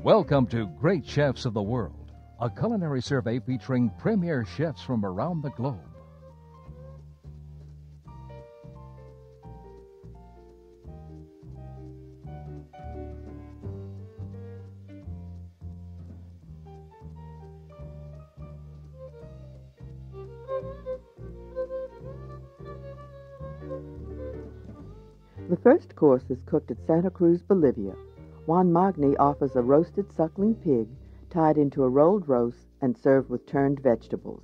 Welcome to Great Chefs of the World, a culinary survey featuring premier chefs from around the globe. The first course is cooked at Santa Cruz, Bolivia. Juan Magni offers a roasted suckling pig tied into a rolled roast and served with turned vegetables.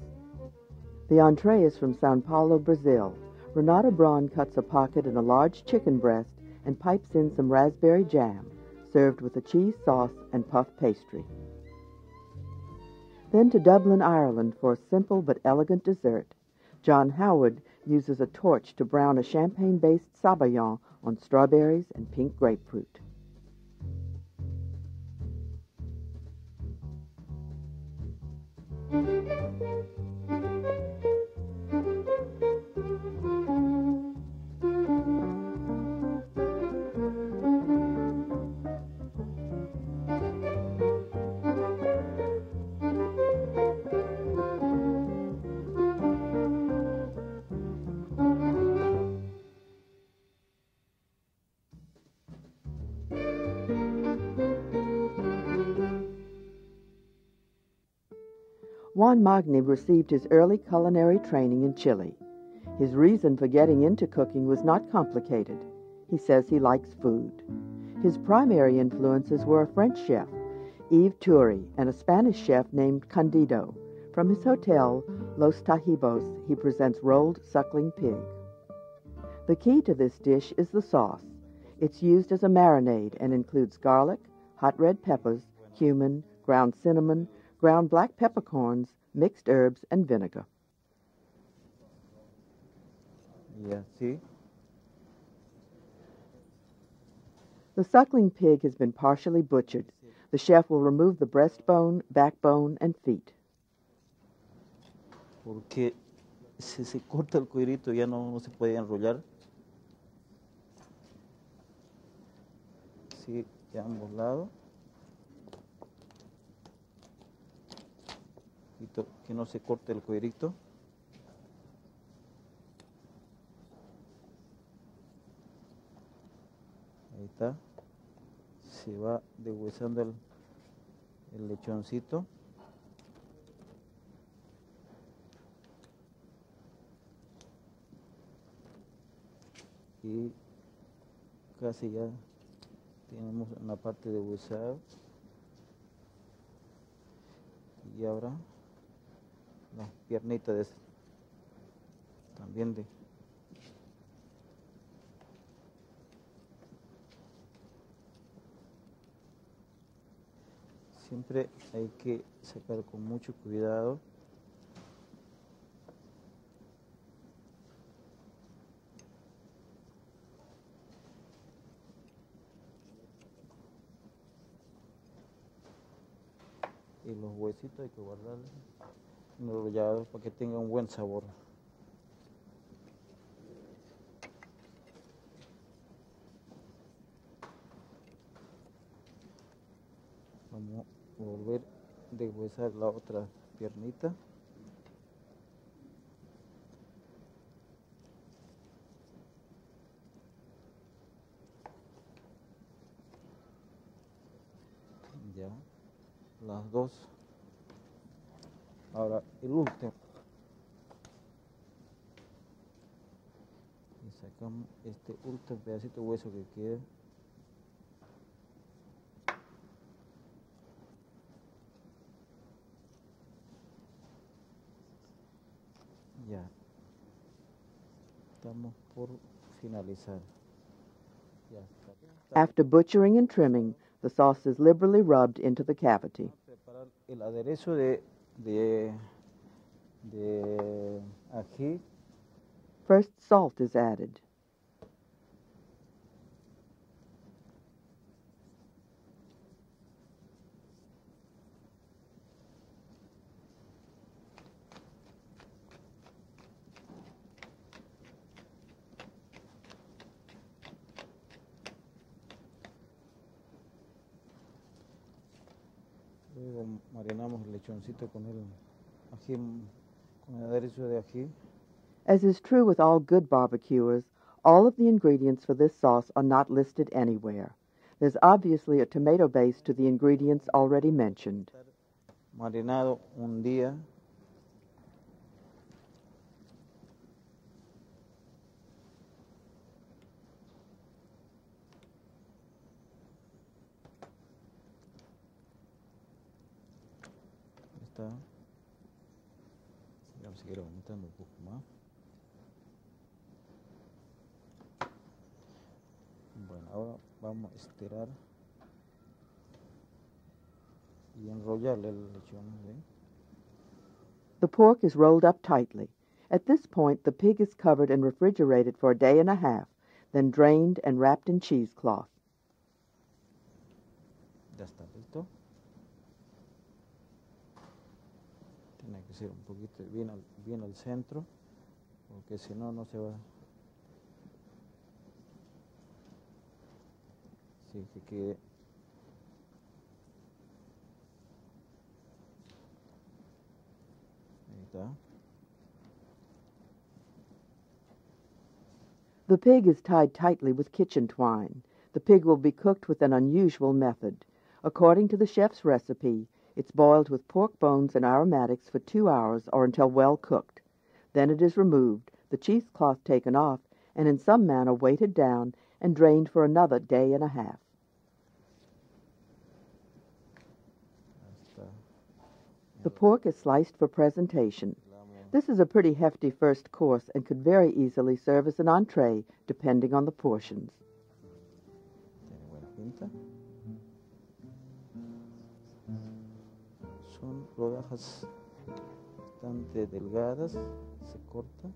The entree is from Sao Paulo, Brazil. Renata Braun cuts a pocket in a large chicken breast and pipes in some raspberry jam, served with a cheese sauce and puff pastry. Then to Dublin, Ireland for a simple but elegant dessert. John Howard uses a torch to brown a champagne-based sabayon on strawberries and pink grapefruit. Juan Magni received his early culinary training in Chile. His reason for getting into cooking was not complicated. He says he likes food. His primary influences were a French chef, Yves Toury, and a Spanish chef named Candido. From his hotel, Los Tajibos, he presents rolled suckling pig. The key to this dish is the sauce. It's used as a marinade and includes garlic, hot red peppers, cumin, ground cinnamon, ground black peppercorns, mixed herbs, and vinegar. Yeah, see? The suckling pig has been partially butchered. The chef will remove the breastbone, backbone, and feet. Porque si se corta el cuerito ya no se puede enrollar. Sí, de ambos lados. Que no se corte el cuerito. Ahí está. Se va deshuesando el lechoncito. Y casi ya tenemos una parte de huesado. Y ahora las piernitas también de siempre hay que sacar con mucho cuidado. Y los huesitos hay que guardarlos enrollados para que tenga un buen sabor. Vamos a volver a deshuesar la otra piernita. Ya, las dos. Ahora el último. Y sacamos este último pedacito de hueso que queda. Ya. Estamos por finalizar. Ya está. After butchering and trimming, the sauce is liberally rubbed into the cavity. Preparar el aderezo de ají. First, salt is added. Luego marinamos el lechoncito con el ají, con el aderezo de ají. As is true with all good barbecuers, all of the ingredients for this sauce are not listed anywhere. There's obviously a tomato base to the ingredients already mentioned. Marinado un día. Ahí está. Vamos a seguir aumentando un poco más. Bueno, ahora vamos a estirar y enrollarle el lechón. ¿Sí? The pork is rolled up tightly. At this point, the pig is covered and refrigerated for a day and a half, then drained and wrapped in cheesecloth. Ya está listo. Tiene que ser un poquito bien al centro, porque si no, no se va. Así que quede. Ahí está. The pig is tied tightly with kitchen twine. The pig will be cooked with an unusual method. According to the chef's recipe, it's boiled with pork bones and aromatics for 2 hours or until well cooked. Then it is removed, the cheesecloth taken off, and in some manner weighted down and drained for another day and a half. The pork is sliced for presentation. This is a pretty hefty first course and could very easily serve as an entree, depending on the portions. Tiene buena pinta. Son rodajas bastante delgadas, se corta.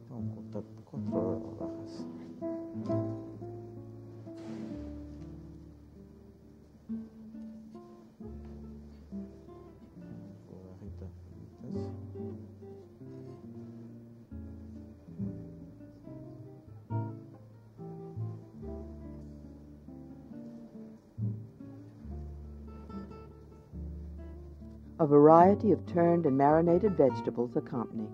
Vamos a cortar 4 rodajas. Rodajitas finitas. A variety of turned and marinated vegetables accompany.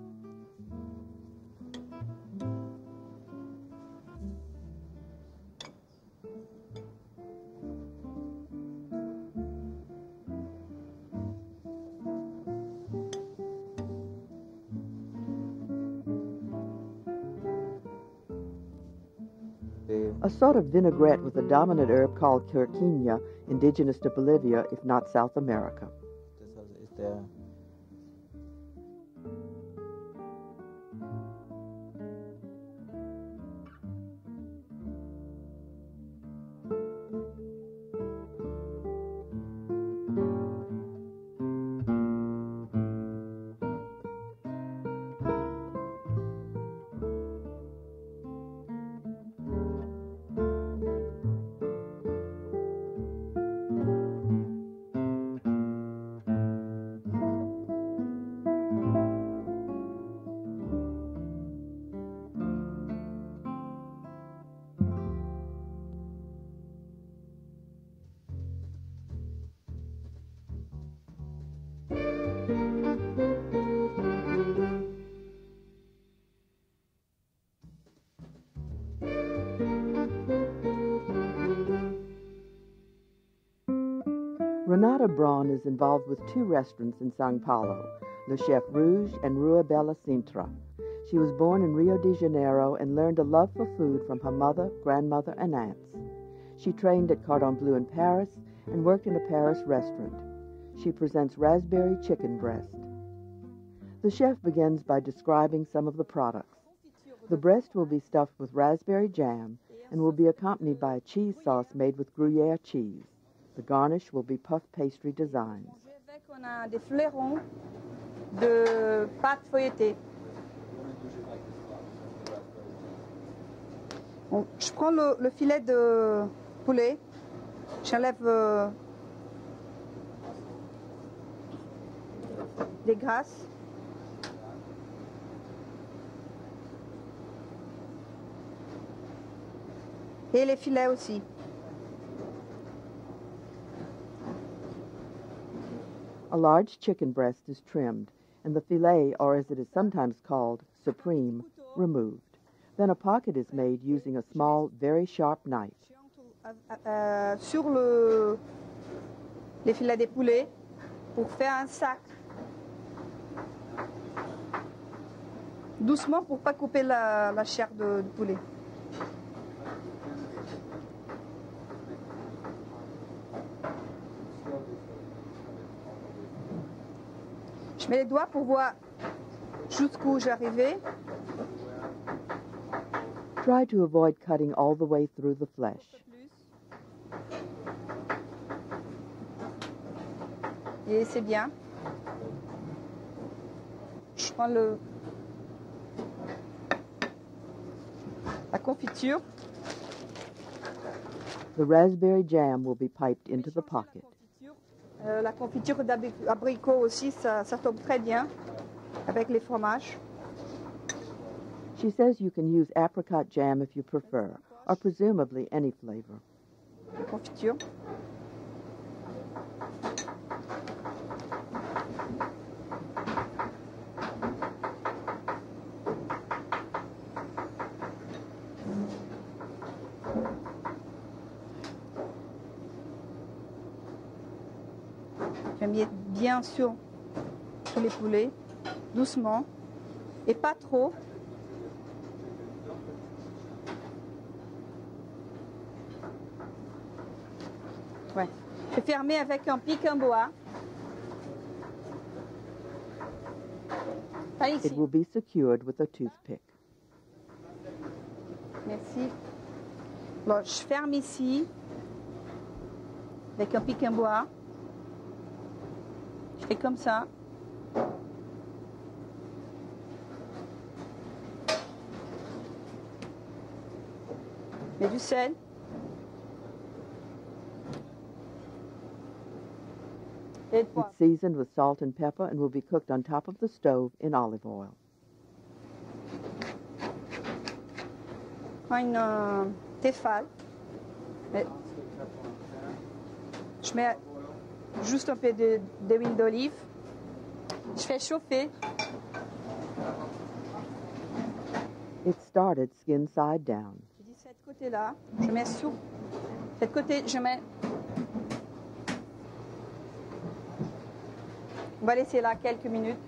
A sort of vinaigrette with a dominant herb called querquina, indigenous to Bolivia, if not South America. Renata Braun is involved with 2 restaurants in São Paulo, Le Chef Rouge and Rua Bela Sintra. She was born in Rio de Janeiro and learned a love for food from her mother, grandmother, and aunts. She trained at Cordon Bleu in Paris and worked in a Paris restaurant. She presents raspberry chicken breast. The chef begins by describing some of the products. The breast will be stuffed with raspberry jam and will be accompanied by a cheese sauce made with Gruyere cheese. The garnish will be puff pastry designs. On a des fleurons de pâte feuilletée. Bon, je prends le filet de poulet, j'enlève les graisses. Et les filets aussi. A large chicken breast is trimmed, and the filet, or as it is sometimes called, supreme, removed. Then a pocket is made using a small, very sharp knife. Sur les filets des poulets pour faire un sac. Doucement pour ne pas couper la chair de poulet. Je mets les doigts pour voir jusqu'où j'arrivais. Try to avoid cutting all the way through the flesh. Et c'est bien. Je prends la confiture. The raspberry jam will be piped into the pocket. La confiture d'abricot aussi, ça tombe très bien avec les fromages. She says you can use apricot jam if you prefer, or presumably any flavor. La confiture. Je mets bien sur les poulets, doucement, et pas trop. Ouais. Je vais fermer avec un pic en bois. Pas ici. It will be secured with a toothpick. Merci. Alors, je ferme ici avec un pic en bois. Je fais comme ça. Je mets du sel. Et de It's poivre. seasoned with salt and pepper and will be cooked on top of the stove in olive oil. Je prends une Tefal. Je mets juste un peu d'huile d'olive. Je fais chauffer. It started skin side down. Je dis cette côté-là, je mets sur cette côté, je mets. On va laisser là quelques minutes.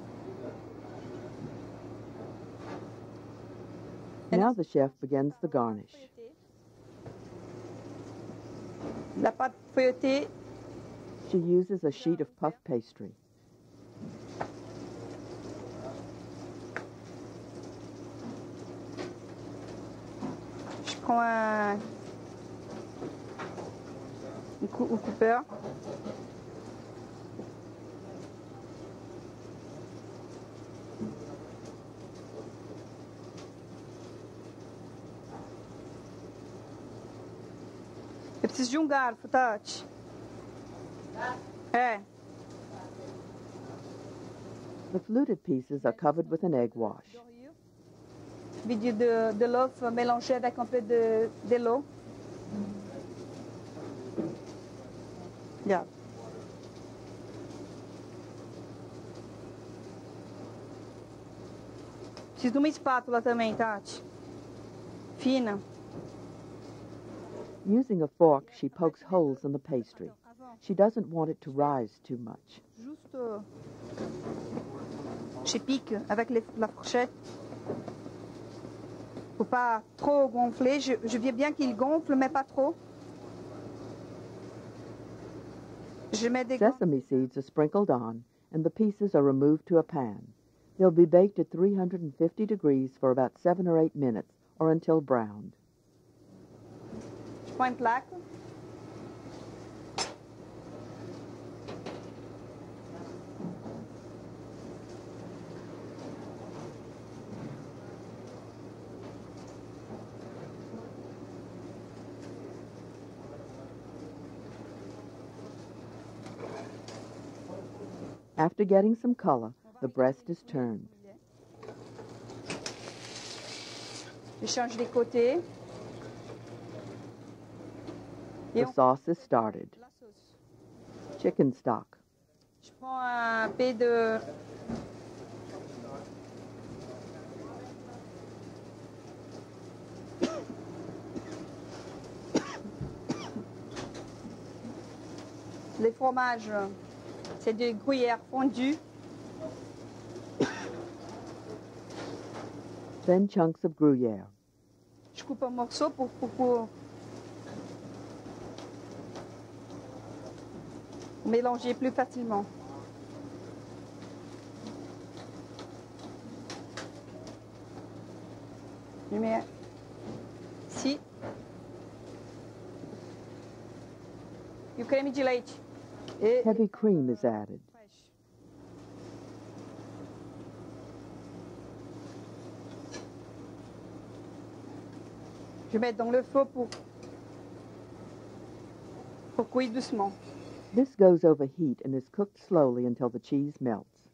Now the chef begins the garnish. La pâte feuilletée, She uses a sheet of puff pastry. je prends un coupeur. Eu preciso de garfo, Tati. É. The fluted pieces are covered with an egg wash. Vidé de l'œuf mélangé avec un peu de l'eau. Yeah. Preciso de uma espátula também, Tati. Fina. Using a fork, she pokes holes in the pastry. She doesn't want it to rise too much. Juste. Je pique avec la fourchette. Faut pas trop gonfler. Je veux bien qu'il gonfle, mais pas trop. Je mets des Sesame seeds are sprinkled on, and the pieces are removed to a pan. They'll be baked at 350 degrees for about 7 or 8 minutes, or until browned. Je prends une plaque. After getting some color, the breast is turned. Je change les côtés. The sauce is started. La sauce. Chicken stock. Je prends un peu de... Les fromages, c'est du gruyère fondu. Then chunks of Gruyere. Je coupe en morceaux pour mélanger plus facilement. Je mets ici. E o creme de leite. Et Heavy cream is added. fraîche. Je mets dans le feu pour cuire doucement. This goes over heat and is cooked slowly until the cheese melts.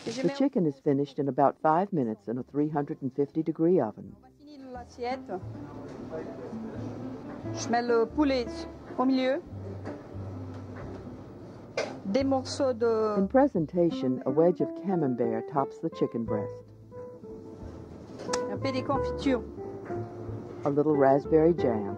Et je The mets chicken is finished in about 5 minutes in a 350-degree oven. On va finir l'assiette. Je mets le poulet au milieu. Des morceaux de... In presentation, a wedge of camembert tops the chicken breast. un peu de confiture. A little raspberry jam.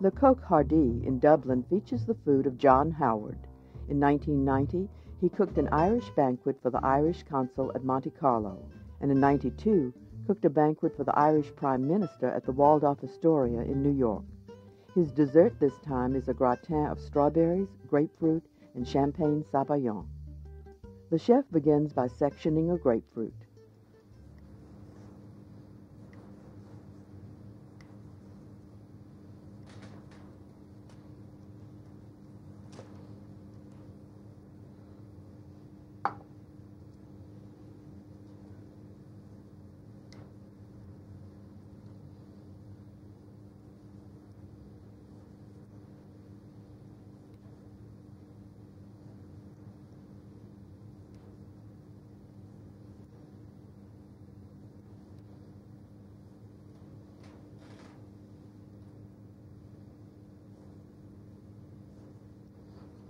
Le Coq Hardy in Dublin features the food of John Howard. In 1990, he cooked an Irish banquet for the Irish consul at Monte Carlo, and in 92, cooked a banquet for the Irish Prime Minister at the Waldorf Astoria in New York. His dessert this time is a gratin of strawberries, grapefruit, and champagne sabayon. The chef begins by sectioning a grapefruit.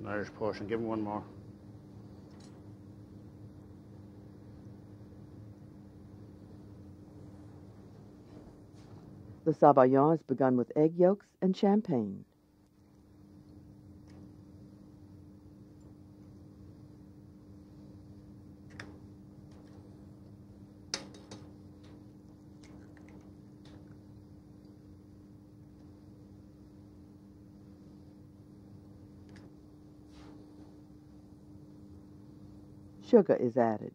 An Irish portion, give him one more. The sabayon is begun with egg yolks and champagne. Sugar is added.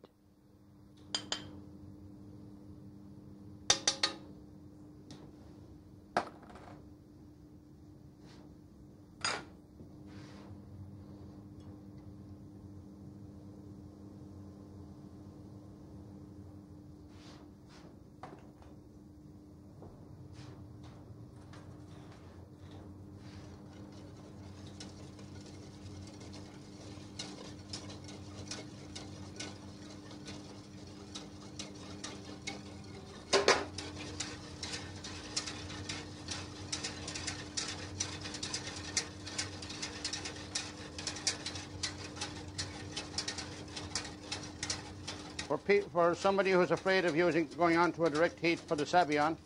For somebody who's afraid of going on to a direct heat for the Savion,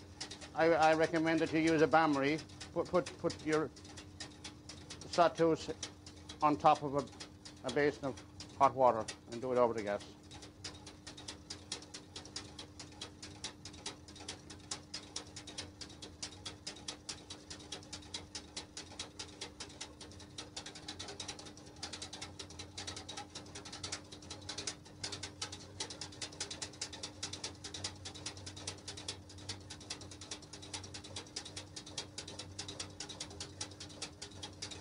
I recommend that you use a bain-marie. Put your sauteuse on top of a basin of hot water and do it over the gas.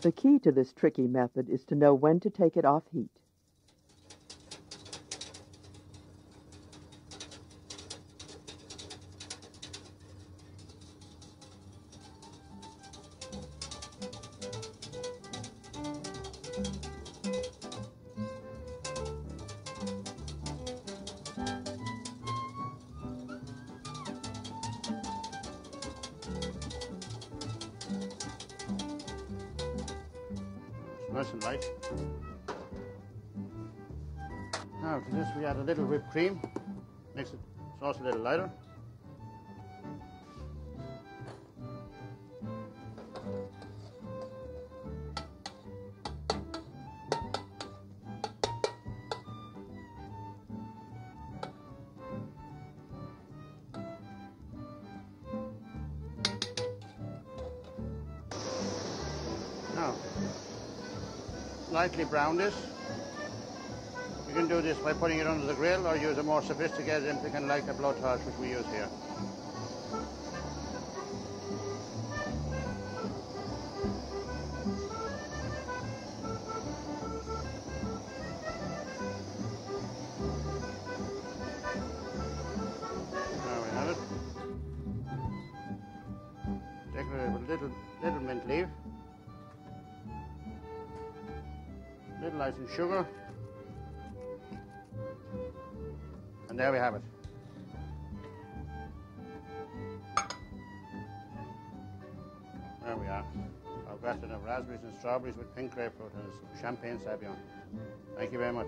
The key to this tricky method is to know when to take it off heat. Nice and light. Now to this we add a little whipped cream, makes the sauce a little lighter. Now, lightly brown this. You can do this by putting it under the grill or use a more sophisticated implement like the blowtorch which we use here. There we have it. Decorate with a little mint leaf. Little ice and sugar, and there we have it. There we are, our gratin of raspberries and strawberries with pink grapefruit and champagne Savion. Thank you very much.